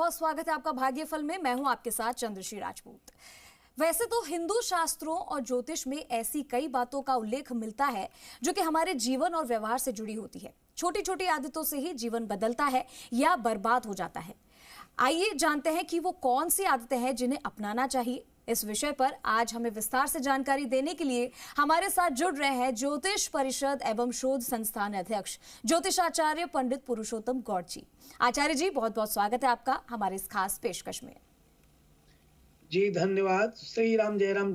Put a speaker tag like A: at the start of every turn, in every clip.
A: बहुत स्वागत है आपका भाग्यफल में। मैं हूं आपके साथ चंद्रश्री राजपूत। वैसे तो हिंदू शास्त्रों और ज्योतिष में ऐसी कई बातों का उल्लेख मिलता है जो कि हमारे जीवन और व्यवहार से जुड़ी होती है। छोटी छोटी आदतों से ही जीवन बदलता है या बर्बाद हो जाता है। आइए जानते हैं कि वो कौन सी आदतें हैं जिन्हें अपनाना चाहिए। इस विषय पर आज हमें विस्तार से जानकारी देने के लिए हमारे साथ जुड़ रहे हैं ज्योतिष परिषद एवं शोध संस्थान अध्यक्ष ज्योतिषाचार्य पंडित पुरुषोत्तम गौड़ जी। आचार्य जी, बहुत बहुत स्वागत है आपका हमारे इस खास पेशकश में।
B: जी धन्यवाद। श्री राम जय राम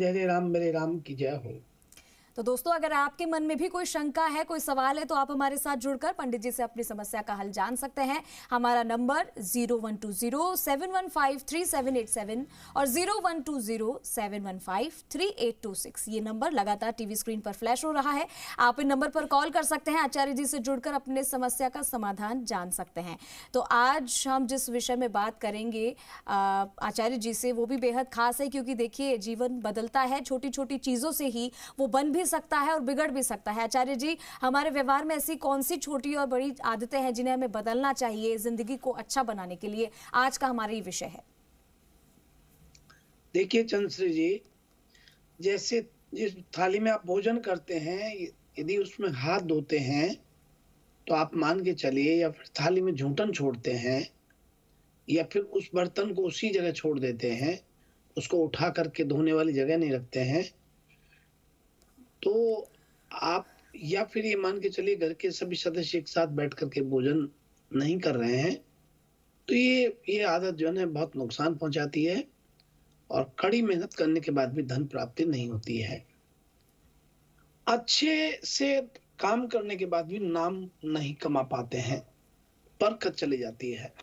B: मेरे राम की जय हो।
A: तो दोस्तों, अगर आपके मन में भी कोई शंका है, कोई सवाल है, तो आप हमारे साथ जुड़कर पंडित जी से अपनी समस्या का हल जान सकते हैं। हमारा नंबर 0120-715-3787 और 0120-715-3826। ये नंबर लगातार टीवी स्क्रीन पर फ्लैश हो रहा है। आप इन नंबर पर कॉल कर सकते हैं, आचार्य जी से जुड़कर अपने समस्या का समाधान जान सकते हैं। तो आज हम जिस विषय में बात करेंगे आचार्य जी से, वो भी बेहद खास है, क्योंकि देखिए जीवन बदलता है। छोटी छोटी चीजों से ही वो बन भी सकता है और बिगड़ भी सकता है। आचार्य जी, हमारे व्यवहार में ऐसी कौन सी छोटी और बड़ी आदतें हैं जिन्हें हमें बदलना चाहिए जिंदगी को अच्छा बनाने के लिए? आज का हमारा ये विषय है।
B: देखिए चंद्रश्री जी, जैसे जिस थाली में आप भोजन करते हैं, यदि उसमें हाथ धोते हैं तो आप मान के चलिए, या फिर थाली में झूठन छोड़ते हैं, या फिर उस बर्तन को उसी जगह छोड़ देते हैं, उसको उठा करके धोने वाली जगह नहीं रखते हैं, तो आप, या फिर ये मान के चलिए घर के सभी सदस्य एक साथ बैठ करके भोजन नहीं कर रहे हैं, तो ये आदत जो है बहुत नुकसान पहुंचाती है और कड़ी मेहनत करने के बाद भी धन प्राप्ति नहीं होती है। अच्छे से काम करने के बाद भी नाम नहीं कमा पाते हैं, बरकत चली जाती है।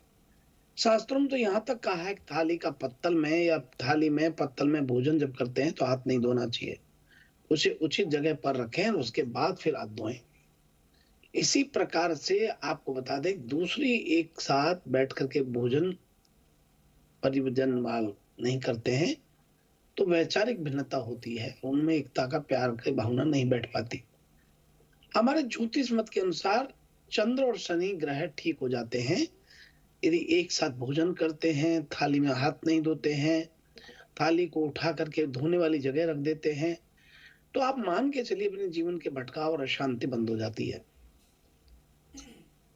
B: शास्त्रों में तो यहाँ तक कहा है कि थाली का पत्तल में या थाली में पत्तल में भोजन जब करते हैं तो हाथ नहीं धोना चाहिए, उसे उचित जगह पर रखें और उसके बाद फिर हाथ धोएं। इसी प्रकार से आपको बता दें, दूसरी एक साथ बैठ करके भोजन परिभोजन नहीं करते हैं तो वैचारिक भिन्नता होती है, उनमें एकता का प्यार की भावना नहीं बैठ पाती। हमारे ज्योतिष मत के अनुसार चंद्र और शनि ग्रह ठीक हो जाते हैं यदि एक साथ भोजन करते हैं, थाली में हाथ नहीं धोते हैं, थाली को उठा करके धोने वाली जगह रख देते हैं, तो आप मान के चलिए अपने जीवन के भटकाव और अशांति बंद हो जाती है।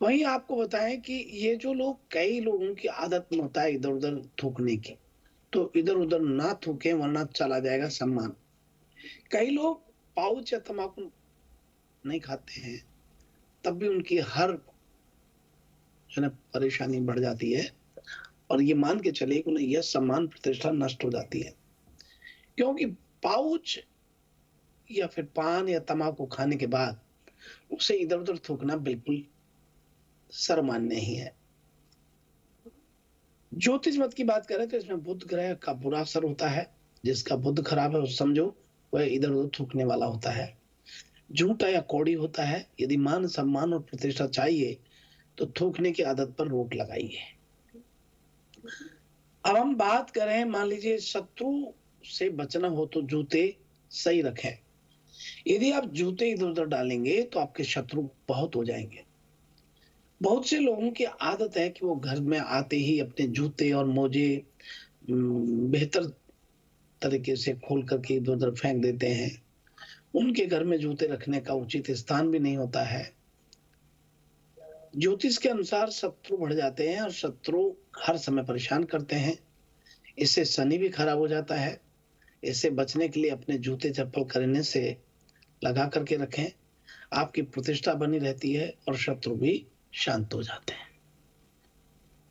B: वहीं आपको बताएं कि ये जो लोग, कई लोगों की आदत में होता है इधर उधर थूकने की, तो इधर उधर ना थूकें वरना चला जाएगा सम्मान। कई लोग पाउच या तंबाकू नहीं खाते हैं, तब भी उनकी हर जो है परेशानी बढ़ जाती है और ये मान के चलिए कि उन्हें यह सम्मान प्रतिष्ठा नष्ट हो जाती है, क्योंकि पाउच या फिर पान या तंबाकू खाने के बाद उसे इधर उधर थूकना बिल्कुल सर्वमान्य ही है। ज्योतिष मत की बात करें तो इसमें बुध ग्रह का बुरा असर होता है। जिसका बुध खराब है, समझो वह इधर उधर थूकने वाला होता है, झूठा या कौड़ी होता है। यदि मान सम्मान और प्रतिष्ठा चाहिए तो थूकने की आदत पर रोक लगाइए। अब हम बात करें, मान लीजिए शत्रु से बचना हो तो जूते सही रखें। यदि आप जूते इधर उधर डालेंगे तो आपके शत्रु बहुत हो जाएंगे। बहुत से लोगों की आदत है कि वो घर में आते ही अपने जूते और मोजे बेहतर तरीके से खोल करके इधर उधर फेंक देते हैं। उनके घर में जूते रखने का उचित स्थान भी नहीं होता है। ज्योतिष के अनुसार शत्रु बढ़ जाते हैं और शत्रु हर समय परेशान करते हैं। इससे शनि भी खराब हो जाता है। इससे बचने के लिए अपने जूते चप्पल खरीदने से लगा करके रखें, आपकी प्रतिष्ठा बनी रहती है और शत्रु भी शांत हो जाते हैं।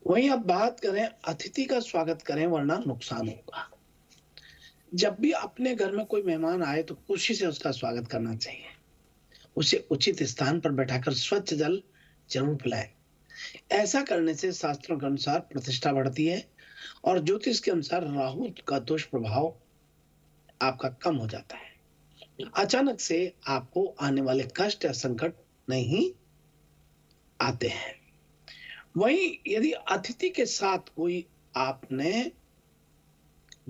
B: वहीं अब बात करें, अतिथि का स्वागत करें वरना नुकसान होगा। जब भी अपने घर में कोई मेहमान आए तो खुशी से उसका स्वागत करना चाहिए। उसे उचित स्थान पर बैठाकर स्वच्छ जल जरूर पिलाएं। ऐसा करने से शास्त्रों के अनुसार प्रतिष्ठा बढ़ती है और ज्योतिष के अनुसार राहु का दुष्प्रभाव आपका कम हो जाता है। अचानक से आपको आने वाले कष्ट या संकट नहीं आते हैं। वहीं यदि अतिथि के साथ कोई आपने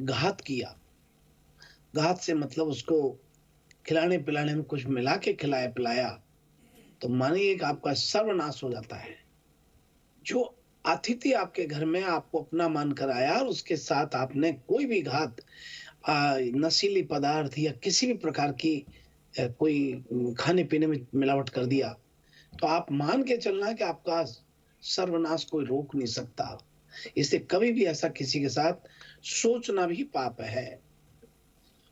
B: घात किया, घात से मतलब उसको खिलाने पिलाने में कुछ मिला के खिलाया पिलाया, तो मानिए कि आपका सर्वनाश हो जाता है। जो अतिथि आपके घर में आपको अपना मानकर आया और उसके साथ आपने कोई भी घात, नशीली पदार्थ या किसी भी प्रकार की कोई खाने पीने में मिलावट कर दिया, तो आप मान के चलना कि आपका सर्वनाश कोई रोक नहीं सकता। इससे कभी भी ऐसा किसी के साथ सोचना भी पाप है।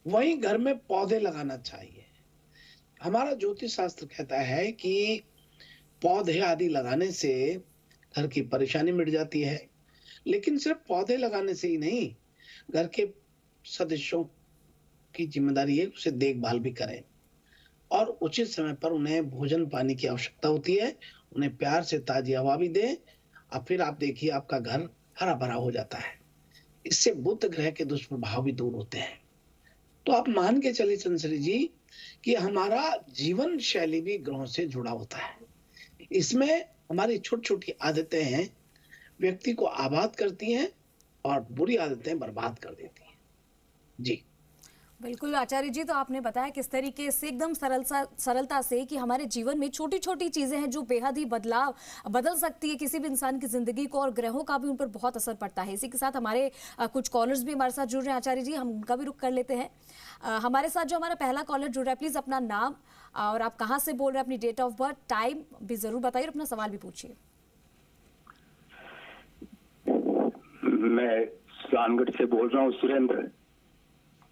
B: वहीं घर में पौधे लगाना चाहिए। हमारा ज्योतिष शास्त्र कहता है कि पौधे आदि लगाने से घर की परेशानी मिट जाती है। लेकिन सिर्फ पौधे लगाने से ही नहीं, घर के सदस्यों की जिम्मेदारी है उसे देखभाल भी करें और उचित समय पर उन्हें भोजन पानी की आवश्यकता होती है। उन्हें प्यार से ताजी हवा भी दें और फिर आप देखिए आपका घर हरा भरा हो जाता है। इससे बुध ग्रह के दुष्प्रभाव भी दूर होते हैं। तो आप मान के चलिए चंद्रश्री जी कि हमारा जीवन शैली भी ग्रहों से जुड़ा होता है। इसमें हमारी छोटी छोटी आदतें हैं, व्यक्ति को आबाद करती हैं और बुरी आदतें बर्बाद कर देती हैं। जी
A: बिल्कुल आचार्य जी, तो आपने बताया किस तरीके से एकदम सरलता से कि हमारे जीवन में छोटी छोटी चीजें हैं जो बेहद ही बदल सकती है किसी भी इंसान की जिंदगी को, और ग्रहों का भी उन पर बहुत असर पड़ता है। इसी के साथ हमारे कुछ कॉलर्स भी हमारे साथ जुड़ रहे हैं आचार्य जी, हम उनका भी रुख कर लेते हैं। हमारे साथ जो हमारा पहला कॉलर जुड़ रहा है, प्लीज अपना नाम और आप कहाँ से बोल रहे हैं, अपनी डेट ऑफ बर्थ, टाइम भी जरूर बताइए और अपना सवाल भी पूछिए।
C: मैं सोनगढ़ से बोल रहा हूँ, सुरेंद्र।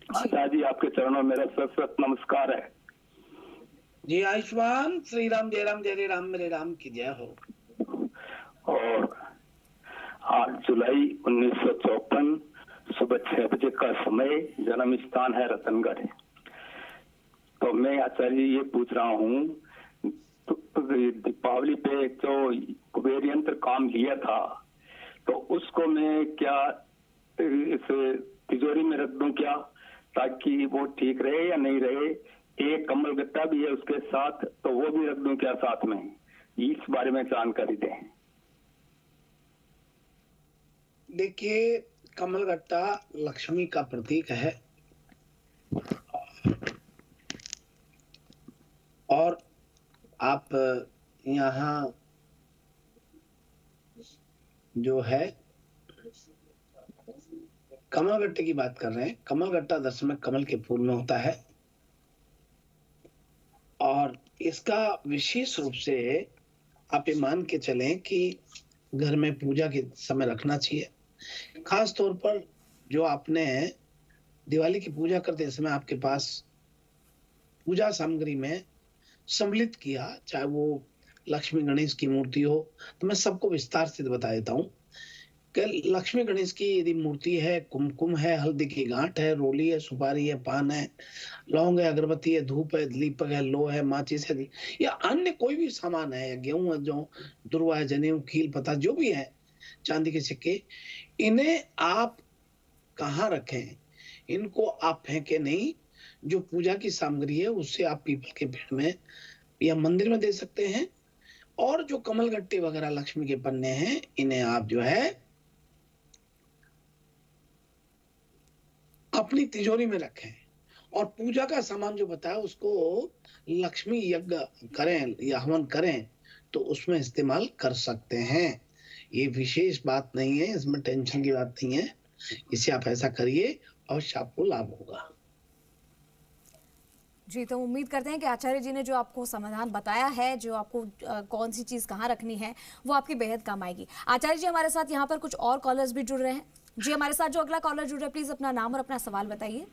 C: आचार्य जी, आपके चरणों में मेरा सत नमस्कार है।
B: जी आयुष्मान, श्री राम, जय राम, जय राम, मेरे राम की जय हो।
C: और 8 जुलाई 1954 सुबह 6 बजे का समय, जन्म स्थान है रतनगढ़। तो मैं आचार्य जी ये पूछ रहा हूँ, तो दीपावली पे जो कुबेर यंत्र काम लिया था, तो उसको मैं क्या इस तिजोरी में रख दूं क्या, ताकि वो ठीक रहे या नहीं रहे? एक कमल गट्टा भी है उसके साथ, तो वो भी रख दूं क्या साथ में? इस बारे में जानकारी दें।
B: देखिए, कमल गट्टा लक्ष्मी का प्रतीक है और आप यहाँ जो है कमल गट्टे की बात कर रहे हैं। कमल गट्टा दरअसल में कमल के फूल में होता है और इसका विशेष रूप से आप ये मान के चलें कि घर में पूजा के समय रखना चाहिए। खास तौर पर जो आपने दिवाली की पूजा करते समय आपके पास पूजा सामग्री में सम्मिलित किया, चाहे वो लक्ष्मी गणेश की मूर्ति हो, तो मैं सबको विस्तार से बता देता हूँ कि लक्ष्मी गणेश की यदि मूर्ति है, कुमकुम है, हल्दी की गांठ है, रोली है, सुपारी है, पान है, लौंग है, अगरबत्ती है, धूप है, दीपक है, लो है, माचिस है, या अन्य कोई भी सामान है, या गेहूं है, जो दुर्वा है, जनेऊ, खील, पता जो भी है, चांदी के सिक्के, इन्हें आप कहाँ रखें? इनको आप फेंके नहीं। जो पूजा की सामग्री है उससे आप पीपल के पेड़ में या मंदिर में दे सकते हैं। और जो कमल गट्टे वगैरह लक्ष्मी के पन्ने हैं, इन्हें आप जो है अपनी तिजोरी में रखें। और पूजा का सामान जो बताया उसको लक्ष्मी यज्ञ करें या हवन करें तो उसमें इस्तेमाल कर सकते हैं। ये विशेष बात नहीं है, इसमें टेंशन की बात नहीं है। इसे आप ऐसा करिए, अवश्य आपको लाभ होगा।
A: जी, तो उम्मीद करते हैं कि आचार्य जी ने जो आपको समाधान बताया है, जो आपको कौन सी चीज़ कहाँ रखनी है, वो आपकी बेहद काम आएगी। आचार्य जी, हमारे साथ यहाँ पर कुछ और कॉलर्स भी जुड़ रहे हैं। जी, हमारे साथ जो अगला कॉलर जुड़ रहा है, प्लीज़ अपना नाम और अपना सवाल बताइए।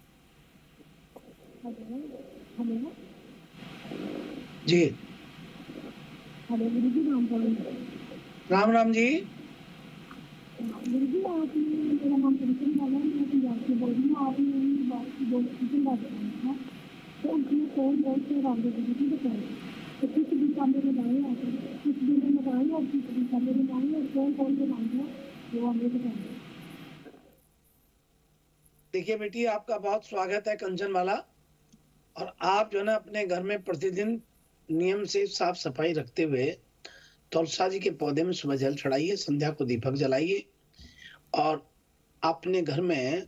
B: जी, राम राम जी।
D: तो उसमें कौन कौन से रामदेव जी की बताएं, तो कुछ दिशा में बताएं, कुछ दिन में बताएं और कुछ दिशा में बताएं, और कौन कौन से रामदेव वो हमें बताएं।
B: देखिए बेटी, आपका बहुत स्वागत है कंचन वाला। और आप जो है ना अपने घर में प्रतिदिन नियम से साफ सफाई रखते हुए तुलसा जी के पौधे में सुबह जल चढ़ाइए, संध्या को दीपक जलाइए और अपने घर में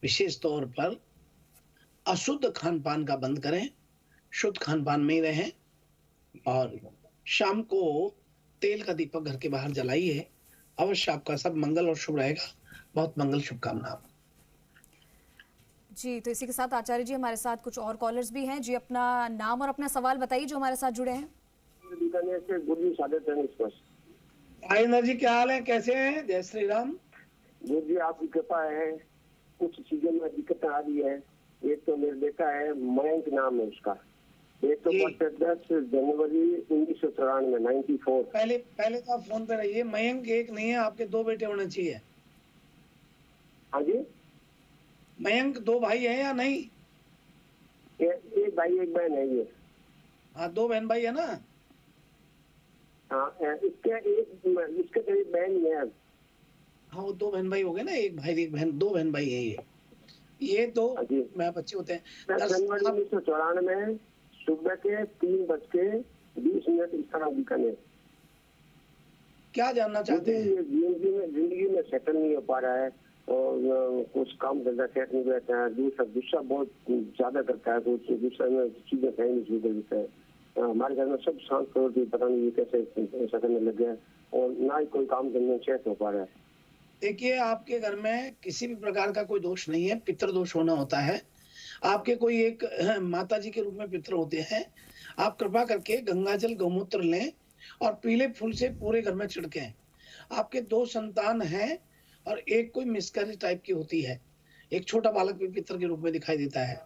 B: विशेष तौर पर अशुद्ध खान पान का बंद करें, शुद्ध खान पान में ही रहें। और शाम को तेल का दीपक घर के बाहर जलाइए, अवश्य आपका सब मंगल और शुभ रहेगा। बहुत मंगल शुभकामना आपको।
A: जी, तो इसी के साथ आचार्य जी हमारे साथ कुछ और कॉलर्स भी हैं जी। अपना नाम और अपना सवाल बताइए जो हमारे साथ जुड़े हैं।
E: बीकानेर से गुरु सादत
B: राजेंद्र जी, क्या हाल है, कैसे हैं? जय श्री राम।
E: गुरु जी, आपकी कृपा है। कुछ चीजों में दिक्कत आ रही है। एक तो मेरा बेटा है, मयंक नाम है उसका। एक तो 10 जनवरी 1994 94।
B: पहले तो आप फोन पे रहिए। मयंक एक नहीं है, आपके 2 बेटे होने चाहिए।
E: हाँ जी,
B: मयंक 2 भाई है या नहीं?
E: एक भाई एक बहन है ये।
B: हाँ, 2 बहन भाई है ना?
E: हाँ, इसके करीब बहन ही है।
B: हाँ, वो 2 बहन भाई हो गए ना, एक भाई एक बहन, 2 बहन भाई है ये 2 मैं बच्चे होते हैं।
E: 10 जनवरी 1994 सुबह के 3:20 इस तरह बीकानेर।
B: क्या जानना चाहते हैं?
E: ये जिंदगी में सेटल नहीं हो पा रहा है और कुछ काम धंधा सेट नहीं रहता है। गुस्सा बहुत ज्यादा करता है। कुछ गुस्सा में चीजें सही नहीं शुरू कर देता है। हमारे घर में सब शांत करो, पता नहीं ये कैसे ऐसा करने लग गया और ना ही कोई काम करने में सेट हो पा रहा है।
B: देखिए, आपके घर में किसी भी प्रकार का कोई दोष नहीं है, पितृ दोष होना होता है। आपके कोई एक माता जी के रूप में पितृ होते हैं। आप कृपा करके गंगाजल गौमूत्र लें और पीले फूल से पूरे घर में छिड़कें। आपके 2 संतान हैं और एक कोई मिसकैरेज टाइप की होती है। एक छोटा बालक भी पितृ के रूप में दिखाई देता है।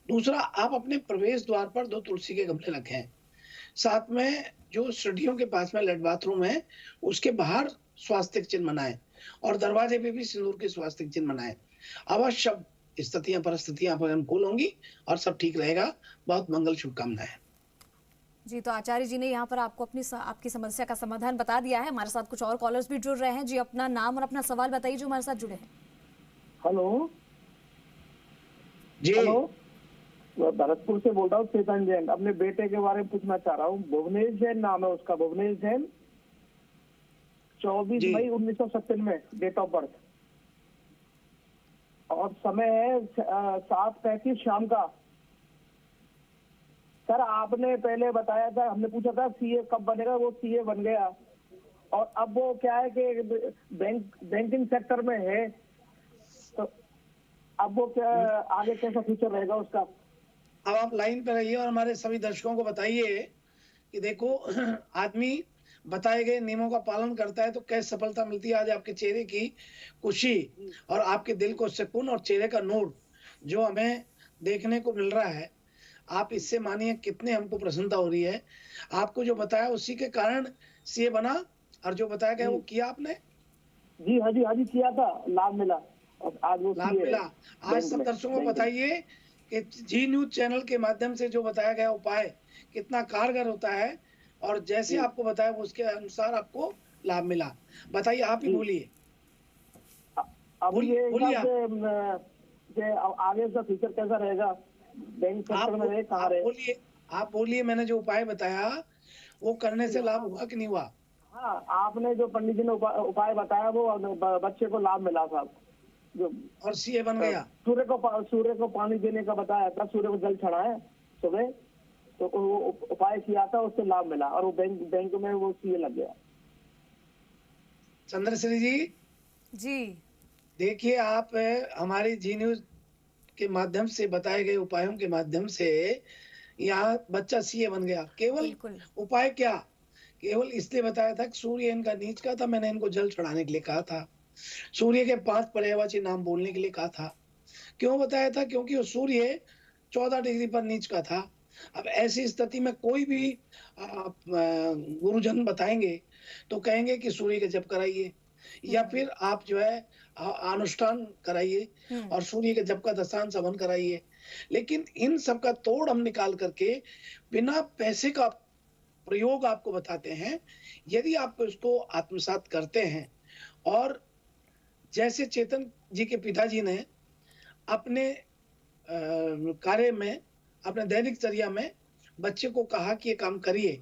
B: दूसरा, आप अपने प्रवेश द्वार पर 2 तुलसी के गमले रखें। साथ में जो सीढ़ियों के पास में लेट बाथरूम है, उसके बाहर स्वास्तिक चिन्ह बनाएं और दरवाजे पे भी सिंदूर के स्वास्तिक चिन्ह बनाएं। अवश्य स्थितियां परिस्थितियां आप अनुकूल होंगी और सब ठीक रहेगा। बहुत मंगल शुभकामनाएं।
A: जी, तो आचार्य जी ने यहाँ पर आपको आपकी समस्या का समाधान बता दिया है। हमारे साथ कुछ और कॉलर्स भी जुड़ रहे हैं जी। अपना नाम और अपना सवाल बताइए जो हमारे साथ जुड़े हैं।
E: हेलो
B: जी,
E: हेलो, मैं भरतपुर से बोल रहा हूँ, चेतन जैन। अपने बेटे के बारे में पूछना चाह रहा हूँ। भुवनेश जैन नाम है उसका, भुवनेश जैन। 24 मई 1997 डेट ऑफ बर्थ और समय है 7:35 शाम का। सर, आपने पहले बताया था, हमने पूछा था सीए कब बनेगा, वो सीए बन गया और अब वो क्या है कि बैंकिंग सेक्टर में है। तो अब वो क्या आगे कैसा फ्यूचर रहेगा उसका?
B: अब आप लाइन पे रहिए और हमारे सभी दर्शकों को बताइए कि देखो, आदमी बताए गए नियमों का पालन करता है तो कैसे सफलता मिलती है। आज आपके चेहरे की खुशी और आपके दिल को सुकून और चेहरे का नूर जो हमें देखने को मिल रहा है, आप इससे मानिए कितने हमको प्रसन्नता हो रही है। आपको जो बताया उसी के कारण सीए बना और जो बताया गया वो किया आपने?
E: जी हाँ जी किया था, लाभ मिला और आज वो
B: लाभ मिला। आज सब दर्शकों को बताइए कि जी न्यूज चैनल के माध्यम से जो बताया गया उपाय कितना कारगर होता है और जैसे आपको बताया उसके अनुसार आपको लाभ मिला। बताइए, आप ही बोलिए।
E: अब ये आगे का फ्यूचर कैसा रहेगा? बैंक सेक्टर में रहे, कहाँ रहे?
B: आप बोलिए, मैंने जो उपाय बताया वो करने से लाभ हुआ कि नहीं हुआ?
E: हाँ, आपने जो पंडित जी ने उपाय बताया वो बच्चे को लाभ मिला था। जो
B: और सीए बन गया।
E: सूर्य को पानी देने का बताया था, सूर्य को जल चढ़ाए सुबह, तो वो उपाय किया था, उससे लाभ मिला और वो बैंक में वो सीए लग गया।
B: चंद्रश्री जी, देखिए, आप हमारी जी न्यूज के माध्यम से बताए गए उपायों के माध्यम से यहाँ बच्चा सीए बन गया। केवल उपाय क्या, केवल इसलिए बताया था कि सूर्य इनका नीच का था, मैंने इनको जल चढ़ाने के लिए कहा था। सूर्य के 5 पर्यायवाची नाम बोलने के लिए कहा था। क्यों बताया था? क्योंकि वो सूर्य 14 डिग्री पर नीच का था। अब ऐसी स्थिति में कोई भी गुरुजन बताएंगे तो कहेंगे कि सूर्य के जप कराइए या फिर आप जो है अनुष्ठान कराइए और सूर्य के जप का दशांश हवन कराइए। लेकिन इन सब का तोड़ हम निकाल करके बिना पैसे का प्रयोग आपको बताते हैं। यदि आप इसको आत्मसात करते हैं और जैसे चेतन जी के पिताजी ने अपने कार्य में, अपने दैनिक चर्या में बच्चे को कहा कि ये काम करिए,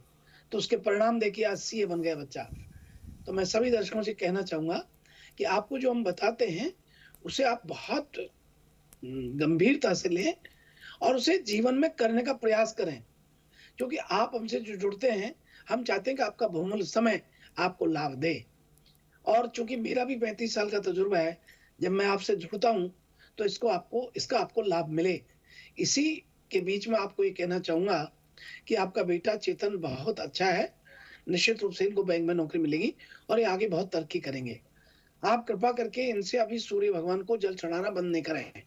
B: तो उसके परिणाम देखिए, आज सीए बन गया बच्चा। तो मैं सभी दर्शकों से कहना चाहूंगा कि आपको जो हम बताते हैं उसे आप बहुत गंभीरता से लें और उसे जीवन में करने का प्रयास करें, क्योंकि आप हमसे जो जुड़ते हैं हम चाहते हैं कि आपका बहुमूल्य समय आपको लाभ दे। और चूंकि मेरा भी 35 साल का तजुर्बा है, जब मैं आपसे जुड़ता हूं तो इसका आपको लाभ मिले। इसी के बीच में आपको ये कहना चाहूंगा कि आपका बेटा चेतन बहुत अच्छा है, निश्चित रूप से इनको बैंक में नौकरी मिलेगी और ये आगे बहुत तरक्की करेंगे। आप कृपा करके इनसे अभी सूर्य भगवान को जल चढ़ाना बंद नहीं करें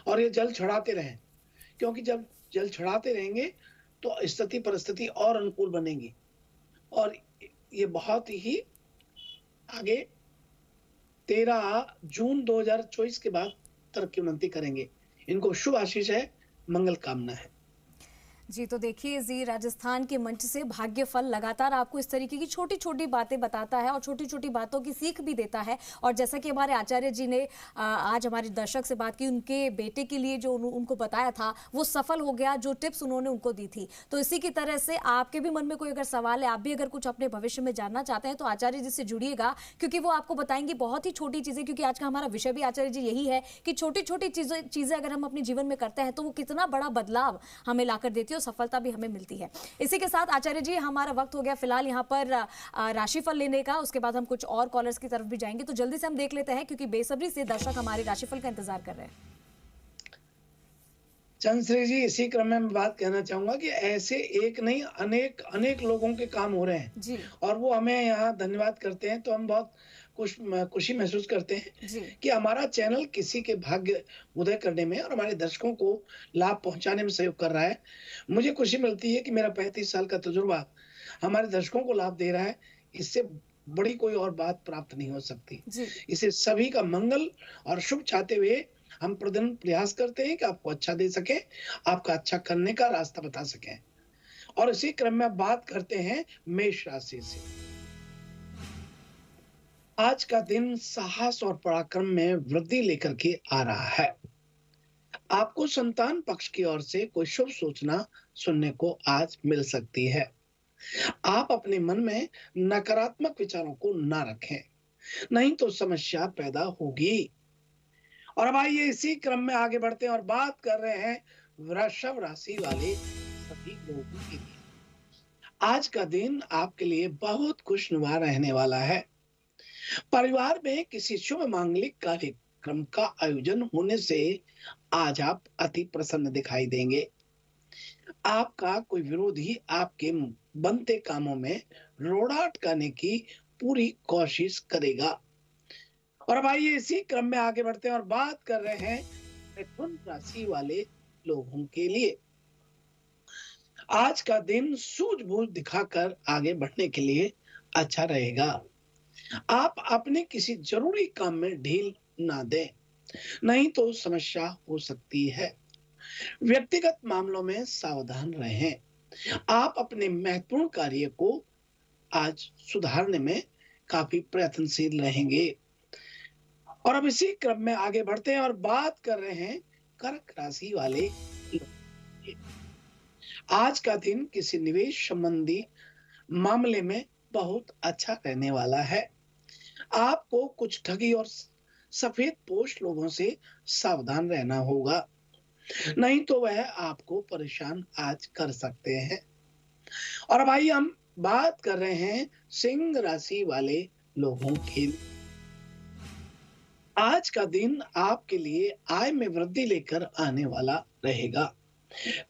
B: और ये जल चढ़ाते रहें, क्योंकि जब जल चढ़ाते रहेंगे तो स्थिति परिस्थिति और अनुकूल बनेगी और ये बहुत ही आगे 13 जून 2024 के बाद तरक्की उन्नति करेंगे। इनको शुभ आशीष है, मंगल कामना है।
A: जी, तो देखिए जी राजस्थान के मंच से भाग्य फल लगातार आपको इस तरीके की छोटी छोटी बातें बताता है और छोटी छोटी बातों की सीख भी देता है। और जैसा कि हमारे आचार्य जी ने आज हमारे दर्शक से बात की, उनके बेटे के लिए जो उनको बताया था वो सफल हो गया, जो टिप्स उन्होंने उनको दी थी। तो इसी की तरह से आपके भी मन में कोई अगर सवाल है, आप भी अगर कुछ अपने भविष्य में जानना चाहते हैं तो आचार्य जी से जुड़िएगा, क्योंकि वो आपको बताएंगे बहुत ही छोटी चीजें। क्योंकि आज का हमारा विषय भी आचार्य जी यही है कि छोटी छोटी चीजें अगर हम अपने जीवन में करते हैं तो वो कितना बड़ा बदलाव हमें लाकर देती है, सफलता भी हमें मिलती है। इसी के साथ आचार्य जी हमारा वक्त हो गया फिलहाल यहाँ पर राशिफल लेने का, उसके बाद हम कुछ और कॉलर्स की तरफ भी जाएंगे। तो जल्दी से हम देख लेते हैं, क्योंकि बेसब्री से दर्शक हमारे राशिफल का इंतजार कर रहे हैं।
B: चंद्रश्री जी, इसी क्रम में मैं बात कहना चाहूंगा कि ऐसे एक नहीं अनेक लोगों के काम हो रहे हैं
A: जी।
B: और वो हमें यहाँ धन्यवाद करते हैं, तो हम बहुत खुशी महसूस करते हैं कि हमारा चैनल किसी के भाग्य उदय करने में और हमारे दर्शकों को लाभ पहुंचाने में सहयोग कर रहा है। मुझे खुशी मिलती है कि मेरा 35 साल का तजुर्बा हमारे दर्शकों को लाभ दे रहा है। इससे बड़ी कोई और बात प्राप्त नहीं हो सकती। इसे सभी का मंगल और शुभ चाहते हुए हम प्रतिदिन प्रयास करते हैं कि आपको अच्छा दे सके, आपका अच्छा करने का रास्ता बता सके। और इसी क्रम में बात करते हैं मेष राशि से। आज का दिन साहस और पराक्रम में वृद्धि लेकर के आ रहा है। आपको संतान पक्ष की ओर से कोई शुभ सूचना सुनने को आज मिल सकती है। आप अपने मन में नकारात्मक विचारों को ना रखें, नहीं तो समस्या पैदा होगी। और अब आइए इसी क्रम में आगे बढ़ते हैं और बात कर रहे हैं वृषभ राशि वाले सभी लोगों के लिए। आज का दिन आपके लिए बहुत खुशनुमा रहने वाला है। परिवार में किसी शुभ मांगलिक कार्यक्रम का आयोजन होने से आज आप अति प्रसन्न दिखाई देंगे। आपका कोई विरोधी आपके बनते कामों में रोड़ा अटकाने की पूरी कोशिश करेगा। और अब आइए इसी क्रम में आगे बढ़ते हैं और बात कर रहे हैं मिथुन राशि वाले लोगों के लिए। आज का दिन सूझबूझ दिखाकर आगे बढ़ने के लिए अच्छा रहेगा। आप अपने किसी जरूरी काम में ढील ना दें, नहीं तो समस्या हो सकती है। व्यक्तिगत मामलों में सावधान रहें। आप अपने महत्वपूर्ण कार्य को आज सुधारने में काफी प्रयत्नशील रहेंगे। और अब इसी क्रम में आगे बढ़ते हैं और बात कर रहे हैं कर्क राशि वाले। आज का दिन किसी निवेश संबंधी मामले में बहुत अच्छा रहने वाला है। आपको कुछ ठगी और सफेद पोश लोगों से सावधान रहना होगा, नहीं तो वह आपको परेशान आज कर सकते हैं। और अब आइए हम बात कर रहे हैं सिंह राशि वाले लोगों की। आज का दिन आपके लिए आय में वृद्धि लेकर आने वाला रहेगा।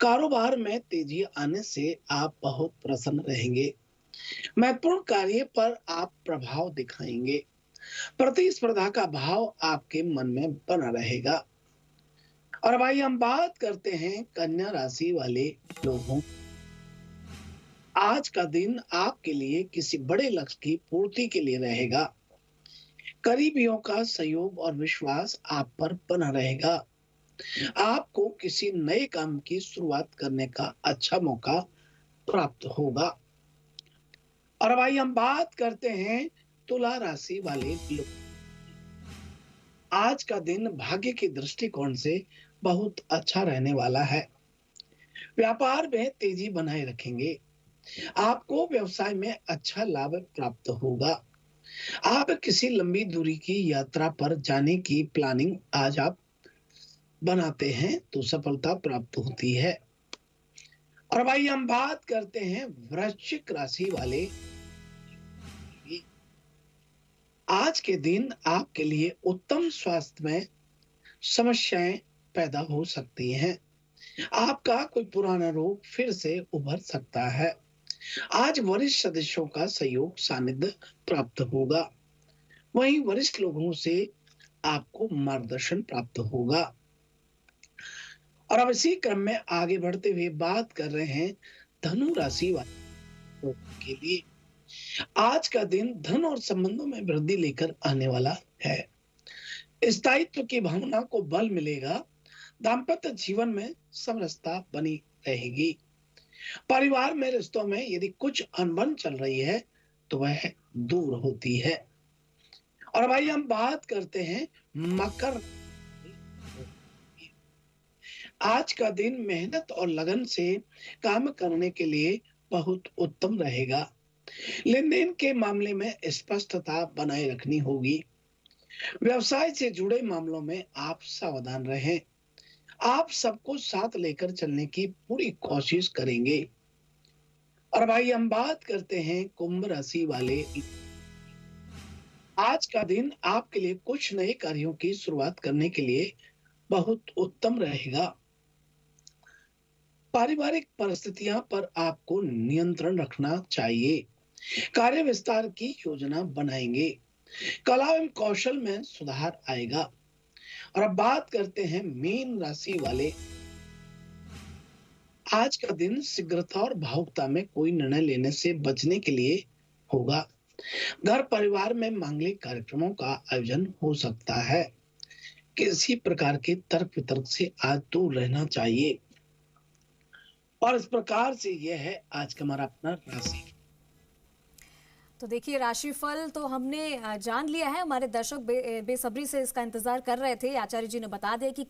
B: कारोबार में तेजी आने से आप बहुत प्रसन्न रहेंगे। महत्वपूर्ण कार्य पर आप प्रभाव दिखाएंगे। प्रतिस्पर्धा का भाव आपके मन में बना रहेगा। और भाई हम बात करते हैं कन्या राशि वाले लोगों। आज का दिन आपके लिए किसी बड़े लक्ष्य की पूर्ति के लिए रहेगा। करीबियों का सहयोग और विश्वास आप पर बना रहेगा। आपको किसी नए काम की शुरुआत करने का अच्छा मौका प्राप्त होगा। और भाई हम बात करते हैं तुला राशि वाले लोग। आज का दिन भाग्य के दृष्टिकोण से बहुत अच्छा रहने वाला है। व्यापार में तेजी बनाए रखेंगे। आपको व्यवसाय में अच्छा लाभ प्राप्त होगा। आप किसी लंबी दूरी की यात्रा पर जाने की प्लानिंग आज आप बनाते हैं तो सफलता प्राप्त होती है। और भाई हम बात करते हैं वृश्चिक राशि वाले। आज के दिन आपके लिए उत्तम स्वास्थ्य में समस्याएं पैदा हो सकती हैं। आपका कोई पुराना रोग फिर से उभर सकता है। आज वरिष्ठ सदस्यों का सहयोग सानिध्य प्राप्त होगा। वहीं वरिष्ठ लोगों से आपको मार्गदर्शन प्राप्त होगा। और अब इसी क्रम में आगे बढ़ते हुए बात कर रहे हैं धनु राशि वाले लोगों के लिए। आज का दिन धन और संबंधों में वृद्धि लेकर आने वाला है। स्थायित्व की भावना को बल मिलेगा। दाम्पत्य जीवन में समरसता बनी रहेगी। परिवार में रिश्तों में यदि कुछ अनबन चल रही है तो वह दूर होती है। और भाई हम बात करते हैं मकर। आज का दिन मेहनत और लगन से काम करने के लिए बहुत उत्तम रहेगा। लेन देन के मामले में स्पष्टता बनाए रखनी होगी। व्यवसाय से जुड़े मामलों में आप सावधान रहें। आप सबको साथ लेकर चलने की पूरी कोशिश करेंगे। और भाई हम बात करते हैं कुंभ राशि वाले। आज का दिन आपके लिए कुछ नए कार्यों की शुरुआत करने के लिए बहुत उत्तम रहेगा। पारिवारिक परिस्थितियां पर आपको नियंत्रण रखना चाहिए। कार्य विस्तार की योजना बनाएंगे। कला एवं कौशल में सुधार आएगा। और अब बात करते हैं मीन राशि वाले। आज का दिन शीघ्रता और भावुकता में कोई निर्णय लेने से बचने के लिए होगा। घर परिवार में मांगलिक कार्यक्रमों का आयोजन हो सकता है। किसी प्रकार के तर्क वितर्क से आज दूर रहना चाहिए। और इस प्रकार से यह है आज का हमारा अपना राशि।
A: तो देखिए राशिफल तो हमने जान लिया है। हमारे दर्शक बेसब्री से इसका इंतजार कर रहे थे। आचार्य जी ने बता दिया कि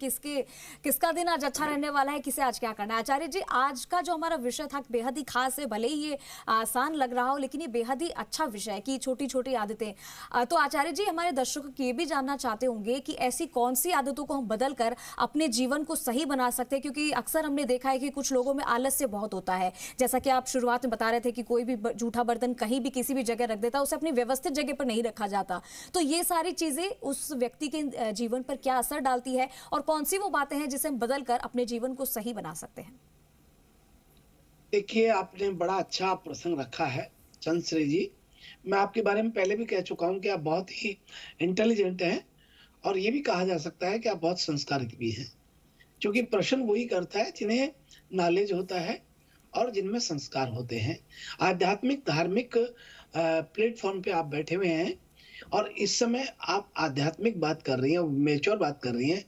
A: किसका दिन आज अच्छा रहने वाला है, किसे आज क्या करना है। आचार्य जी आज का जो हमारा विषय था बेहद ही खास है। भले ही ये आसान लग रहा हो लेकिन ये बेहद ही अच्छा विषय है कि छोटी छोटी आदतें। तो आचार्य जी हमारे दर्शकों को ये भी जानना चाहते होंगे कि ऐसी कौन सी आदतों को हम बदल कर अपने जीवन को सही बना सकते हैं, क्योंकि अक्सर हमने देखा है कि कुछ लोगों में आलस्य बहुत होता है। जैसा कि आप शुरुआत में बता रहे थे कि कोई भी जूठा बर्तन कहीं भी किसी भी जगह रख देता, उसे अपनी व्यवस्थित जगह पर नहीं रखा जाता। तो ये सारी चीजें उस व्यक्ति के जीवन पर क्या असर डालती है और कौन सी वो बातें हैं जिसे हम बदल कर अपने जीवन को सही बना सकते हैं?
B: देखिए आपने बड़ा अच्छा प्रसंग रखा है चंद्रश्री जी। मैं आपके बारे में पहले भी कह चुका हूं कि आप बहुत ही इंटेलिजेंट हैं और ये भी कहा जा सकता है कि आप बहुत संस्कारित भी हैं, क्योंकि प्रश्न वही करता है जिन्हें नॉलेज होता है और जिनमें संस्कार होते हैं। आध्यात्मिक धार्मिक प्लेटफॉर्म पे आप बैठे हुए हैं और इस समय आप आध्यात्मिक बात कर रही हैं, मेच्योर बात कर रही हैं।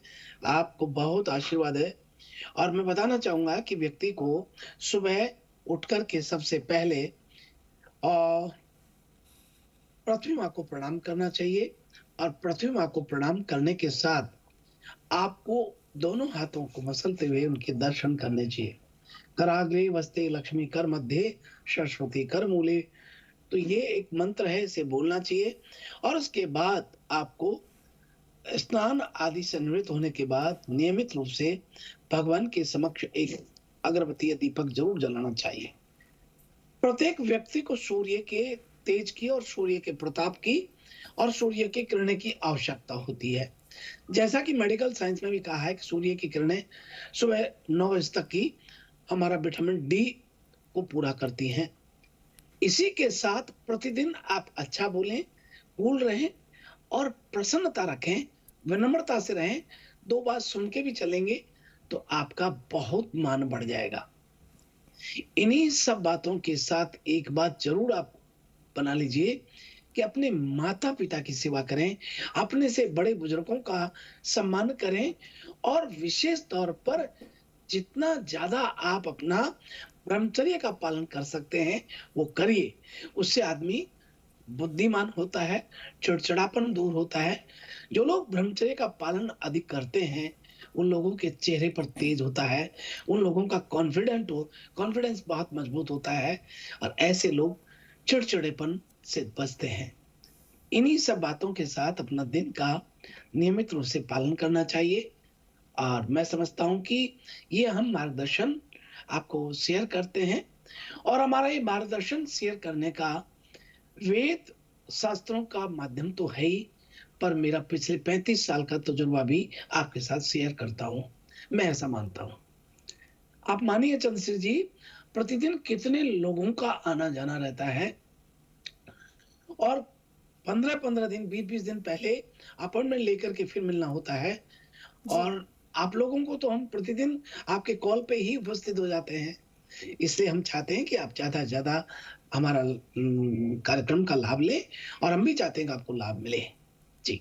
B: आपको बहुत आशीर्वाद है। और मैं बताना चाहूंगा कि व्यक्ति को सुबह उठ कर के सबसे पहले पृथ्वी माँ को प्रणाम करना चाहिए। और पृथ्वी माँ को प्रणाम करने के साथ आपको दोनों हाथों को मसलते हुए उनके दर्शन करने चाहिए। कराग्रे वस्ते लक्ष्मी कर मध्य सरस्वती कर मूले। तो ये एक मंत्र है, इसे बोलना चाहिए। और उसके बाद आपको स्नान आदि से निवृत्त होने के बाद नियमित रूप से भगवान के समक्ष एक अगरबत्ती या दीपक जरूर जलाना चाहिए। प्रत्येक व्यक्ति को सूर्य के तेज की और सूर्य के प्रताप की और सूर्य की किरणें की आवश्यकता होती है। जैसा कि मेडिकल साइंस में भी कहा है कि सूर्य की किरणें सुबह 9 बजे तक की हमारा विटामिन डी को पूरा करती हैं। इसी के साथ प्रतिदिन आप अच्छा बोलें, कूल रहें और प्रसन्नता रखें, विनम्रता से रहें। 2 बात सुन के भी चलेंगे तो आपका बहुत मान बढ़ जाएगा। इन्हीं सब बातों के साथ एक बात जरूर आप बना लीजिए कि अपने माता पिता की सेवा करें, अपने से बड़े बुजुर्गों का सम्मान करें और विशेष तौर पर जितना ज्यादा आप अपना ब्रह्मचर्य का पालन कर सकते हैं वो करिए। उससे आदमी बुद्धिमान होता है, चिड़चिड़ापन दूर होता है। जो लोग ब्रह्मचर्य का पालन अधिक करते हैं उन लोगों के चेहरे पर तेज होता है, उन लोगों का कॉन्फिडेंस बहुत मजबूत होता है और ऐसे लोग चिड़चिड़ेपन से बचते हैं। इन्हीं सब बातों के साथ अपना दिन का नियमित रूप से पालन करना चाहिए। और मैं समझता हूं कि ये हम मार्गदर्शन आपको शेयर करते हैं। और हमारा ये मार्गदर्शन शेयर करने का वेद शास्त्रों का माध्यम तो है ही, पर मेरा पिछले 35 साल का तजुर्बा भी आपके साथ शेयर करता हूं। मैं ऐसा मानता हूं। आप मानिए चंद्रश्री जी, प्रतिदिन कितने लोगों का आना जाना रहता है, और 15-15 दिन 20-20 दिन पहले अपॉइंटमेंट लेकर के फिर मिलना होता है। और आप लोगों को तो हम प्रतिदिन आपके कॉल पे ही उपस्थित हो जाते हैं। इसलिए हम चाहते हैं कि आप ज्यादा से ज्यादा हमारा कार्यक्रम का लाभ लें, और हम भी चाहते हैं कि आपको लाभ मिले। जी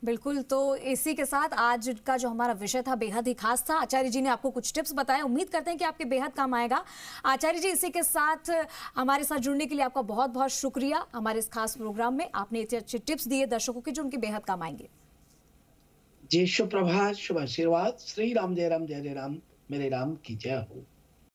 A: बिल्कुल, तो इसी के साथ आज का जो हमारा विषय था बेहद ही खास था। आचार्य जी ने आपको कुछ टिप्स बताए, उम्मीद करते हैं कि आपके बेहद काम आएगा। आचार्य जी, इसी के साथ हमारे साथ जुड़ने के लिए आपका बहुत बहुत शुक्रिया। हमारे इस खास प्रोग्राम में आपने इतने अच्छे टिप्स दिए दर्शकों के, जो उनके बेहद काम आएंगे।
B: जी, शुभ प्रभात, शुभ आशीर्वाद। श्री राम जय राम, जय जय राम, मेरे राम की जय हो।